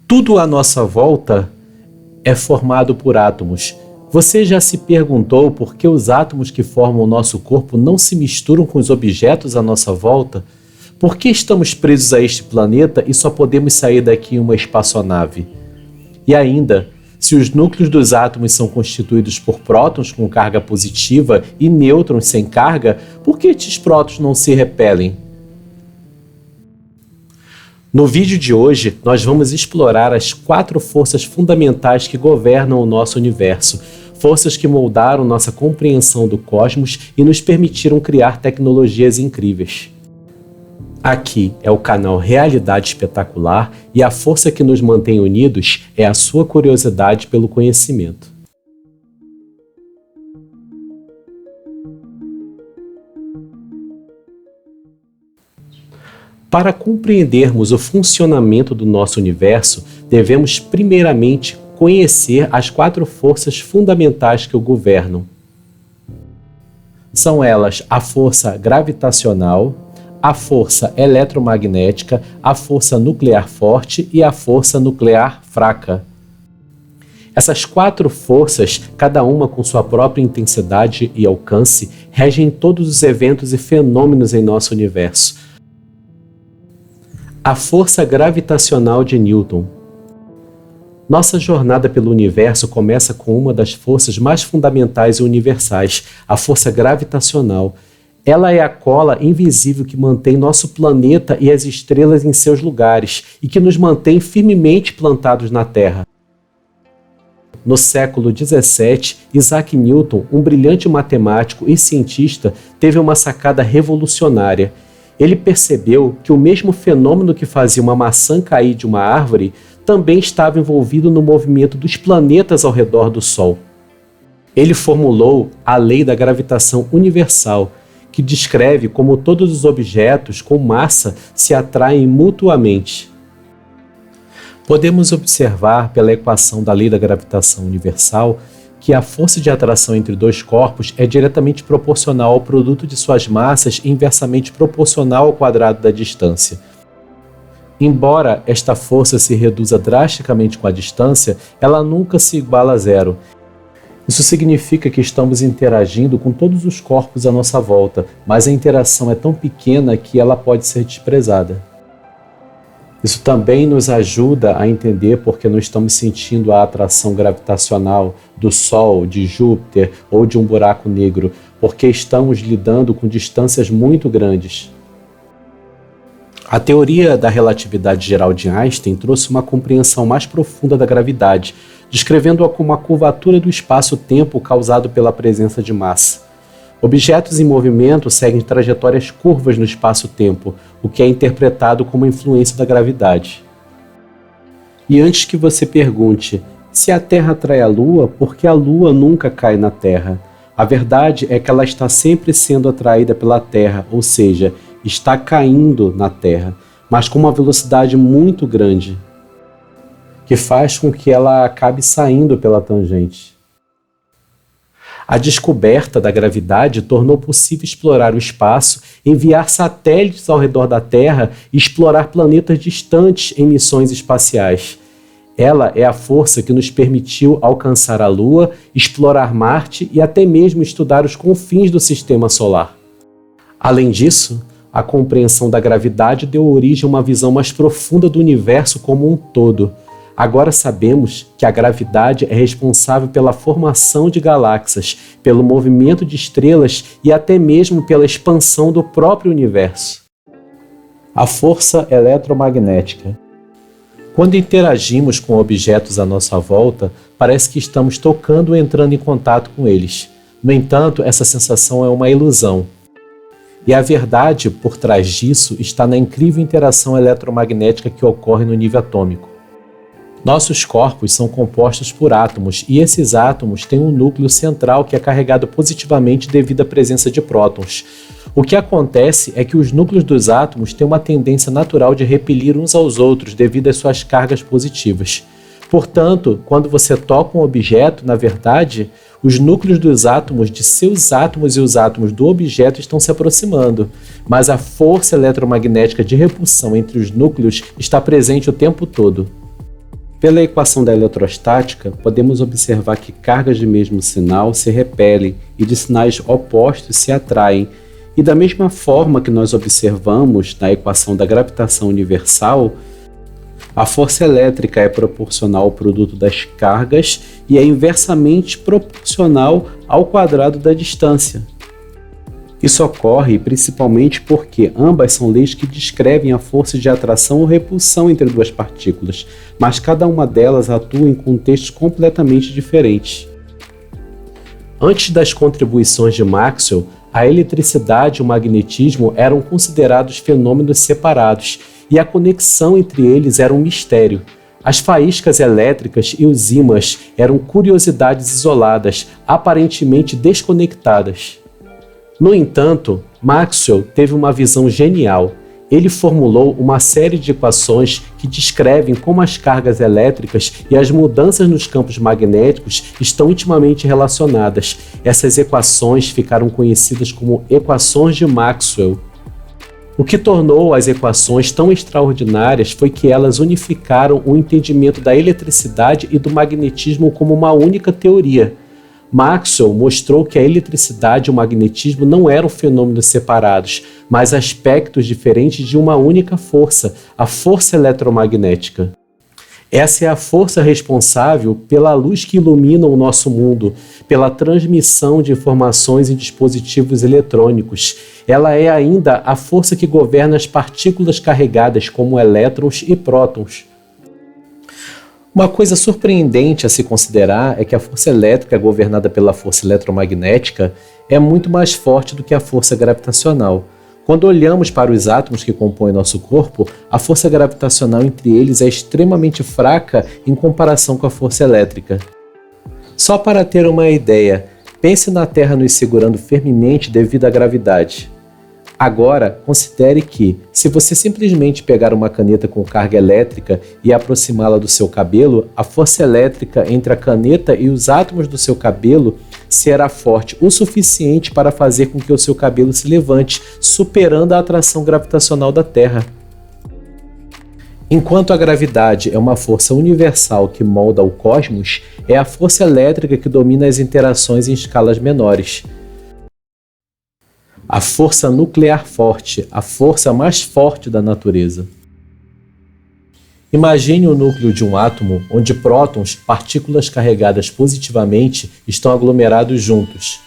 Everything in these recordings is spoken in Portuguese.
Tudo à nossa volta é formado por átomos. Você já se perguntou por que os átomos que formam o nosso corpo não se misturam com os objetos à nossa volta? Por que estamos presos a este planeta e só podemos sair daqui em uma espaçonave? E ainda, se os núcleos dos átomos são constituídos por prótons com carga positiva e nêutrons sem carga, por que estes prótons não se repelem? No vídeo de hoje, nós vamos explorar as 4 forças fundamentais que governam o nosso universo, forças que moldaram nossa compreensão do cosmos e nos permitiram criar tecnologias incríveis. Aqui é o canal Realidade Espetacular e a força que nos mantém unidos é a sua curiosidade pelo conhecimento. Para compreendermos o funcionamento do nosso universo, devemos primeiramente conhecer as 4 forças fundamentais que o governam. São elas a força gravitacional, a força eletromagnética, a força nuclear forte e a força nuclear fraca. Essas 4 forças, cada uma com sua própria intensidade e alcance, regem todos os eventos e fenômenos em nosso universo. A força gravitacional de Newton. Nossa jornada pelo universo começa com uma das forças mais fundamentais e universais, a força gravitacional. Ela é a cola invisível que mantém nosso planeta e as estrelas em seus lugares e que nos mantém firmemente plantados na Terra. No século XVII, Isaac Newton, um brilhante matemático e cientista, teve uma sacada revolucionária. Ele percebeu que o mesmo fenômeno que fazia uma maçã cair de uma árvore também estava envolvido no movimento dos planetas ao redor do Sol. Ele formulou a lei da gravitação universal, que descreve como todos os objetos com massa se atraem mutuamente. Podemos observar pela equação da lei da gravitação universal que a força de atração entre 2 corpos é diretamente proporcional ao produto de suas massas e inversamente proporcional ao quadrado da distância. Embora esta força se reduza drasticamente com a distância, ela nunca se iguala a zero. Isso significa que estamos interagindo com todos os corpos à nossa volta, mas a interação é tão pequena que ela pode ser desprezada. Isso também nos ajuda a entender por que não estamos sentindo a atração gravitacional do Sol, de Júpiter ou de um buraco negro, porque estamos lidando com distâncias muito grandes. A teoria da relatividade geral de Einstein trouxe uma compreensão mais profunda da gravidade, descrevendo-a como a curvatura do espaço-tempo causado pela presença de massa. Objetos em movimento seguem trajetórias curvas no espaço-tempo, o que é interpretado como influência da gravidade. E antes que você pergunte, se a Terra atrai a Lua, por que a Lua nunca cai na Terra? A verdade é que ela está sempre sendo atraída pela Terra, ou seja, está caindo na Terra, mas com uma velocidade muito grande, que faz com que ela acabe saindo pela tangente. A descoberta da gravidade tornou possível explorar o espaço, enviar satélites ao redor da Terra e explorar planetas distantes em missões espaciais. Ela é a força que nos permitiu alcançar a Lua, explorar Marte e até mesmo estudar os confins do Sistema Solar. Além disso, a compreensão da gravidade deu origem a uma visão mais profunda do universo como um todo. Agora sabemos que a gravidade é responsável pela formação de galáxias, pelo movimento de estrelas e até mesmo pela expansão do próprio universo. A força eletromagnética. Quando interagimos com objetos à nossa volta, parece que estamos tocando ou entrando em contato com eles. No entanto, essa sensação é uma ilusão. E a verdade por trás disso está na incrível interação eletromagnética que ocorre no nível atômico. Nossos corpos são compostos por átomos e esses átomos têm um núcleo central que é carregado positivamente devido à presença de prótons. O que acontece é que os núcleos dos átomos têm uma tendência natural de repelir uns aos outros devido às suas cargas positivas. Portanto, quando você toca um objeto, na verdade, os núcleos dos átomos de seus átomos e os átomos do objeto estão se aproximando, mas a força eletromagnética de repulsão entre os núcleos está presente o tempo todo. Pela equação da eletrostática, podemos observar que cargas de mesmo sinal se repelem e de sinais opostos se atraem, e da mesma forma que nós observamos na equação da gravitação universal, a força elétrica é proporcional ao produto das cargas e é inversamente proporcional ao quadrado da distância. Isso ocorre principalmente porque ambas são leis que descrevem a força de atração ou repulsão entre duas partículas, mas cada uma delas atua em contextos completamente diferentes. Antes das contribuições de Maxwell, a eletricidade e o magnetismo eram considerados fenômenos separados, e a conexão entre eles era um mistério. As faíscas elétricas e os ímãs eram curiosidades isoladas, aparentemente desconectadas. No entanto, Maxwell teve uma visão genial. Ele formulou uma série de equações que descrevem como as cargas elétricas e as mudanças nos campos magnéticos estão intimamente relacionadas. Essas equações ficaram conhecidas como equações de Maxwell. O que tornou as equações tão extraordinárias foi que elas unificaram o entendimento da eletricidade e do magnetismo como uma única teoria. Maxwell mostrou que a eletricidade e o magnetismo não eram fenômenos separados, mas aspectos diferentes de uma única força, a força eletromagnética. Essa é a força responsável pela luz que ilumina o nosso mundo, pela transmissão de informações em dispositivos eletrônicos. Ela é ainda a força que governa as partículas carregadas, como elétrons e prótons. Uma coisa surpreendente a se considerar é que a força elétrica governada pela força eletromagnética é muito mais forte do que a força gravitacional. Quando olhamos para os átomos que compõem nosso corpo, a força gravitacional entre eles é extremamente fraca em comparação com a força elétrica. Só para ter uma ideia, pense na Terra nos segurando firmemente devido à gravidade. Agora, considere que, se você simplesmente pegar uma caneta com carga elétrica e aproximá-la do seu cabelo, a força elétrica entre a caneta e os átomos do seu cabelo será forte o suficiente para fazer com que o seu cabelo se levante, superando a atração gravitacional da Terra. Enquanto a gravidade é uma força universal que molda o cosmos, é a força elétrica que domina as interações em escalas menores. A força nuclear forte, a força mais forte da natureza. Imagine o núcleo de um átomo onde prótons, partículas carregadas positivamente, estão aglomerados juntos.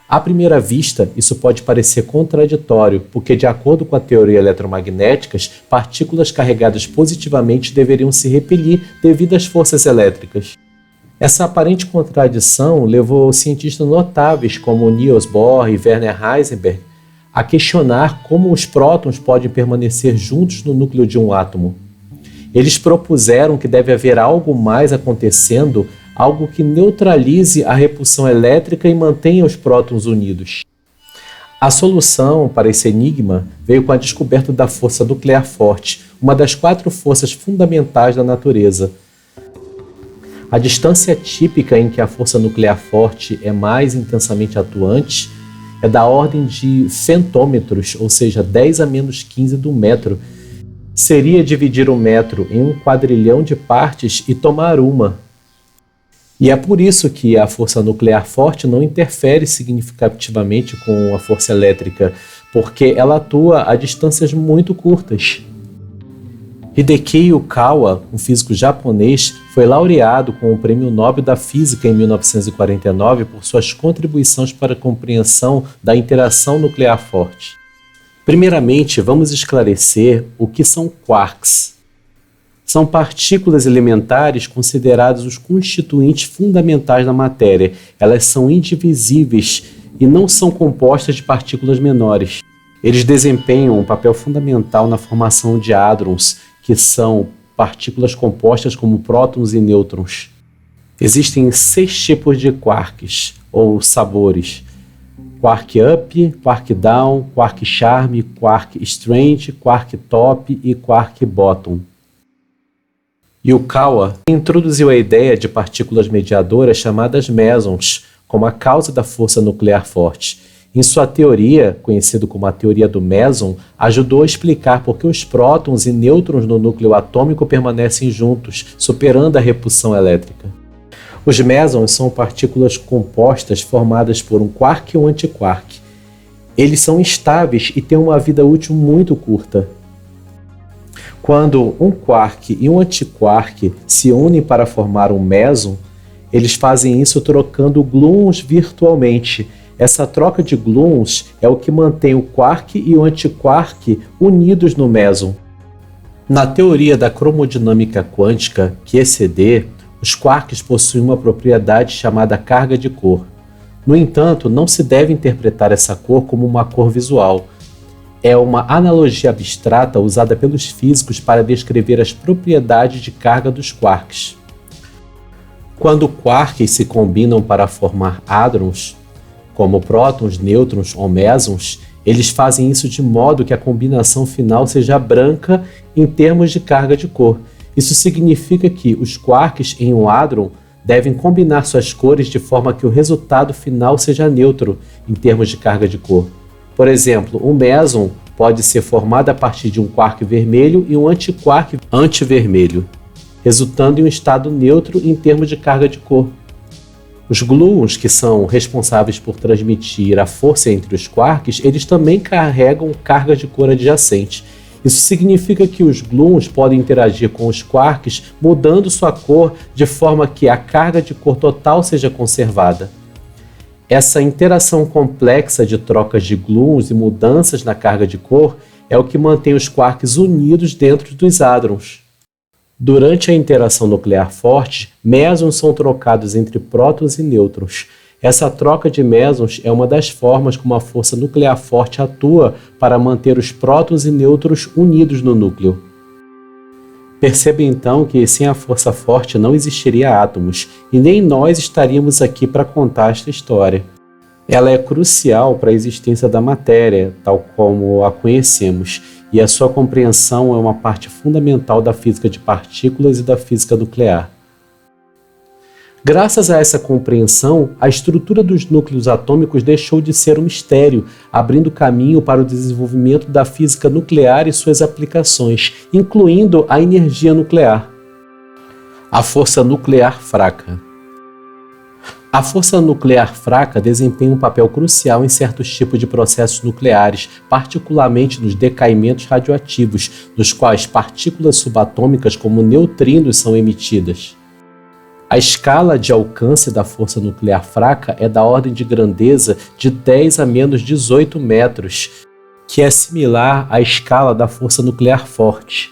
À primeira vista, isso pode parecer contraditório, porque, de acordo com a teoria eletromagnética, partículas carregadas positivamente deveriam se repelir devido às forças elétricas. Essa aparente contradição levou cientistas notáveis como Niels Bohr e Werner Heisenberg a questionar como os prótons podem permanecer juntos no núcleo de um átomo. Eles propuseram que deve haver algo mais acontecendo, algo que neutralize a repulsão elétrica e mantenha os prótons unidos. A solução para esse enigma veio com a descoberta da força nuclear forte, uma das 4 forças fundamentais da natureza. A distância típica em que a força nuclear forte é mais intensamente atuante é da ordem de centômetros, ou seja, 10 a menos 15 do metro. Seria dividir o metro em um quadrilhão de partes e tomar uma. E é por isso que a força nuclear forte não interfere significativamente com a força elétrica, porque ela atua a distâncias muito curtas. Hideki Yukawa, um físico japonês, foi laureado com o Prêmio Nobel da Física em 1949 por suas contribuições para a compreensão da interação nuclear forte. Primeiramente, vamos esclarecer o que são quarks. São partículas elementares consideradas os constituintes fundamentais da matéria. Elas são indivisíveis e não são compostas de partículas menores. Eles desempenham um papel fundamental na formação de hadrons, que são partículas compostas como prótons e nêutrons. Existem 6 tipos de quarks, ou sabores: quark up, quark down, quark charm, quark strange, quark top e quark bottom. Yukawa introduziu a ideia de partículas mediadoras chamadas mesons como a causa da força nuclear forte. Em sua teoria, conhecida como a teoria do meson, ajudou a explicar por que os prótons e nêutrons no núcleo atômico permanecem juntos, superando a repulsão elétrica. Os mesons são partículas compostas formadas por um quark e um antiquark. Eles são instáveis e têm uma vida útil muito curta. Quando um quark e um antiquark se unem para formar um meson, eles fazem isso trocando gluons virtualmente. Essa troca de gluons é o que mantém o quark e o antiquark unidos no meson. Na teoria da cromodinâmica quântica, QCD, os quarks possuem uma propriedade chamada carga de cor. No entanto, não se deve interpretar essa cor como uma cor visual. É uma analogia abstrata usada pelos físicos para descrever as propriedades de carga dos quarks. Quando quarks se combinam para formar hadrons, como prótons, nêutrons ou mesons, eles fazem isso de modo que a combinação final seja branca em termos de carga de cor. Isso significa que os quarks em um hadron devem combinar suas cores de forma que o resultado final seja neutro em termos de carga de cor. Por exemplo, um meson pode ser formado a partir de um quark vermelho e um antiquark antivermelho, resultando em um estado neutro em termos de carga de cor. Os gluons, que são responsáveis por transmitir a força entre os quarks, eles também carregam carga de cor adjacente. Isso significa que os gluons podem interagir com os quarks, mudando sua cor de forma que a carga de cor total seja conservada. Essa interação complexa de trocas de gluons e mudanças na carga de cor é o que mantém os quarks unidos dentro dos hadrons. Durante a interação nuclear forte, mesons são trocados entre prótons e nêutrons. Essa troca de mesons é uma das formas como a força nuclear forte atua para manter os prótons e nêutrons unidos no núcleo. Perceba então que sem a força forte não existiria átomos, e nem nós estaríamos aqui para contar esta história. Ela é crucial para a existência da matéria, tal como a conhecemos, e a sua compreensão é uma parte fundamental da física de partículas e da física nuclear. Graças a essa compreensão, a estrutura dos núcleos atômicos deixou de ser um mistério, abrindo caminho para o desenvolvimento da física nuclear e suas aplicações, incluindo a energia nuclear. A força nuclear fraca. A força nuclear fraca desempenha um papel crucial em certos tipos de processos nucleares, particularmente nos decaimentos radioativos, nos quais partículas subatômicas como neutrinos são emitidas. A escala de alcance da força nuclear fraca é da ordem de grandeza de 10 a menos 18 metros, que é similar à escala da força nuclear forte.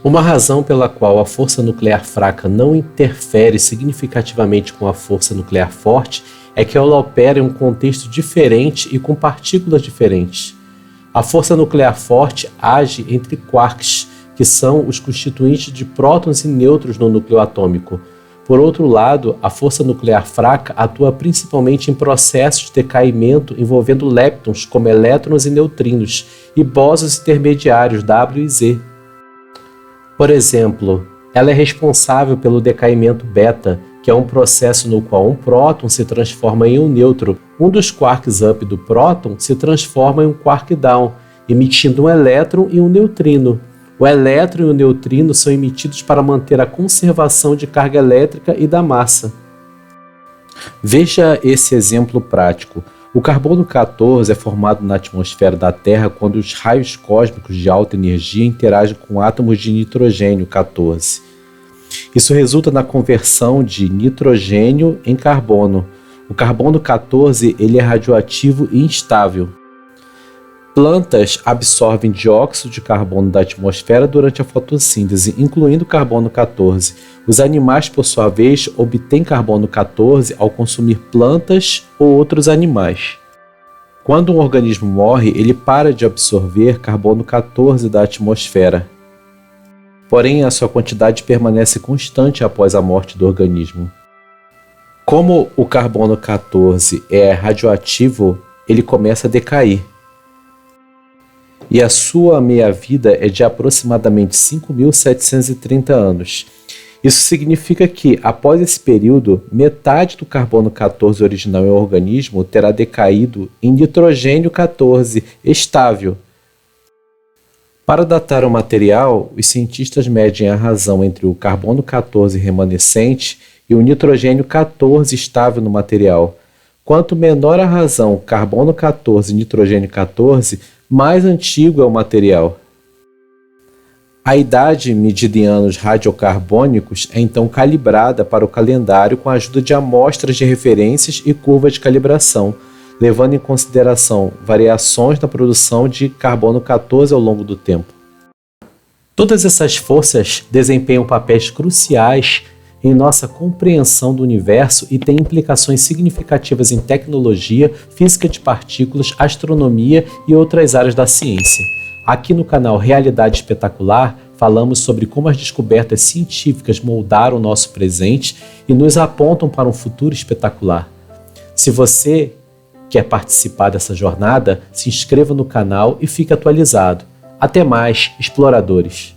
Uma razão pela qual a força nuclear fraca não interfere significativamente com a força nuclear forte é que ela opera em um contexto diferente e com partículas diferentes. A força nuclear forte age entre quarks, que são os constituintes de prótons e nêutrons no núcleo atômico. Por outro lado, a força nuclear fraca atua principalmente em processos de decaimento envolvendo leptons, como elétrons e neutrinos, e bósons intermediários W e Z. Por exemplo, ela é responsável pelo decaimento beta, que é um processo no qual um próton se transforma em um nêutron. Um dos quarks up do próton se transforma em um quark down, emitindo um elétron e um neutrino. O elétron e o neutrino são emitidos para manter a conservação de carga elétrica e da massa. Veja esse exemplo prático. O carbono 14 é formado na atmosfera da Terra quando os raios cósmicos de alta energia interagem com átomos de nitrogênio 14. Isso resulta na conversão de nitrogênio em carbono. O carbono 14 ele é radioativo e instável. Plantas absorvem dióxido de carbono da atmosfera durante a fotossíntese, incluindo carbono 14. Os animais, por sua vez, obtêm carbono 14 ao consumir plantas ou outros animais. Quando um organismo morre, ele para de absorver carbono 14 da atmosfera. Porém, a sua quantidade permanece constante após a morte do organismo. Como o carbono 14 é radioativo, ele começa a decair. E a sua meia-vida é de aproximadamente 5.730 anos. Isso significa que, após esse período, metade do carbono 14 original em um organismo terá decaído em nitrogênio 14 estável. Para datar o material, os cientistas medem a razão entre o carbono 14 remanescente e o nitrogênio 14 estável no material. Quanto menor a razão carbono 14 e nitrogênio 14, mais antigo é o material. A idade medida em anos radiocarbônicos é então calibrada para o calendário com a ajuda de amostras de referências e curvas de calibração, levando em consideração variações na produção de carbono 14 ao longo do tempo. Todas essas forças desempenham papéis cruciais em nossa compreensão do universo e têm implicações significativas em tecnologia, física de partículas, astronomia e outras áreas da ciência. Aqui no canal Realidade Espetacular, falamos sobre como as descobertas científicas moldaram o nosso presente e nos apontam para um futuro espetacular. Se você quer participar dessa jornada, se inscreva no canal e fique atualizado. Até mais, exploradores!